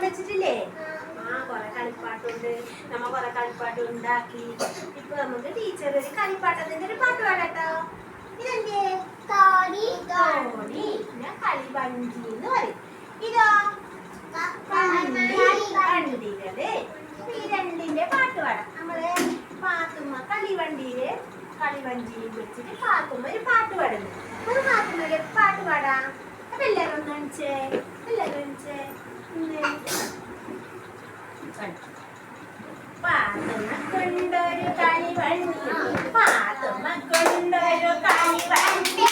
വെച്ചിട്ടില്ലേ? കൊറേ കളിപ്പാട്ടുണ്ട്. നമ്മ കൊറേ കളിപ്പാട്ട് ഉണ്ടാക്കി. ഇപ്പൊ നമുക്ക് ടീച്ചർ ഒരു കളിപ്പാട്ടത്തിന്റെ ഒരു പാട്ട് പാടട്ടോ. ഇതെന്തേ? തോണി. പിന്നെ കളിവഞ്ചി എന്ന് പറയും. ഇതോ വണ്ടികള്. ഈ രണ്ടിന്റെ പാട്ട് പാടാം. നമ്മള് പാത്തുമ്മ കളിവഞ്ചിയിൽ വെച്ചിട്ട് പാത്തുമ്മ ഒരു പാട്ട് പാടുന്നു. ഒരു പാത്തുമ്മ പാട്ട് പാടാം. അപ്പൊ എല്ലാരും കാണിച്ചേ. പാത്തുമ്മ കൊണ്ടൊരു കളിവണ്ടി, പാത്തുമ്മ കൊണ്ടൊരു കളിവണ്ടി,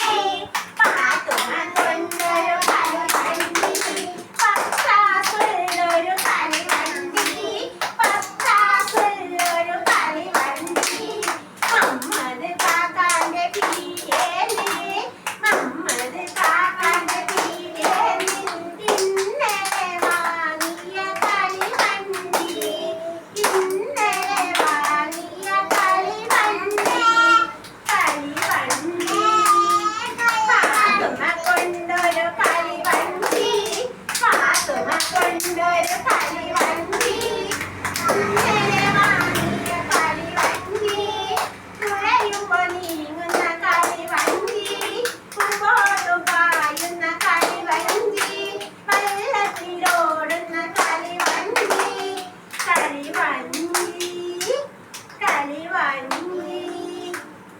പാത്തുമ്മ കൊണ്ടൊരു കളിവണ്ടി, പത്താസുള്ളൊരു കളിവണ്ടി, പത്താസുള്ളൊരു കളിവണ്ടി, മമ്മദ് കാക്കാന്റെ പീരേല്, മമ്മദ് കാക്കാന്റെ പീരേല്, ഇന്നലെ വാങ്ങിയ കളിവണ്ടി, ഇന്നലെ വാങ്ങിയ കളിവണ്ടി, കളിവണ്ടി, പാത്തുമ്മ കൊണ്ടൊരു കളിവണ്ടി, പാത്തുമ്മ കൊണ്ടൊരു കളിവണ്ടി, ഇന്നലെ വാങ്ങിയ കളിവണ്ടി, തുഴയുമ്പോ നീങ്ങുന്ന കളിവണ്ടി, മുമ്പോട്ടു പായുന്ന കളിവണ്ടി, വെള്ളത്തിലോടുന്ന കളിവണ്ടി, കളിവണ്ടി,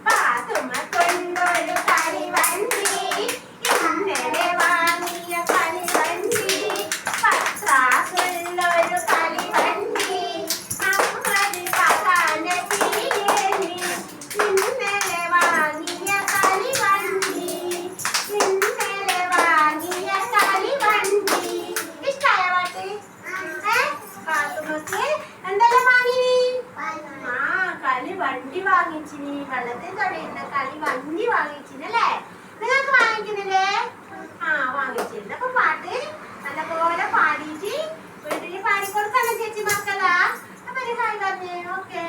പാത്തുമ്മ കൊണ്ടൊരു കളിവണ്ടി, ഇന്നലെ വാങ്ങിയ കളിവണ്ടി, പത്രാസുള്ളൊരു കളിവണ്ടി, അമ്മദ് കാക്കാന്റെ പീരേല്, ഇന്നലെ വാങ്ങിയ കളിവണ്ടി, ഇന്നലെ വാങ്ങിയ കളിവണ്ടി. ഇഷ്ടായ പാട്ട്? പാത്തുമ്മക്ക് എന്തെല്ലാം വാങ്ങി? കളിവണ്ടി വാങ്ങിച്ചിനി. വെള്ളത്തിൽ തൊടയുന്ന കളിവണ്ടി വാങ്ങിച്ചിനല്ലേ? നിങ്ങൾക്ക് വാങ്ങിക്കുന്നില്ലേ? വാങ്ങിച്ചിരുന്നു. അപ്പൊ പാട്ട് നല്ലപോലെ പാടിയിട്ട് വീട്ടില് പാടിക്കൊടുക്കണം ചേച്ചി മക്കളാ. അപ്പൊ ഒരു ഹായ് പറഞ്ഞേ. ഓക്കേ.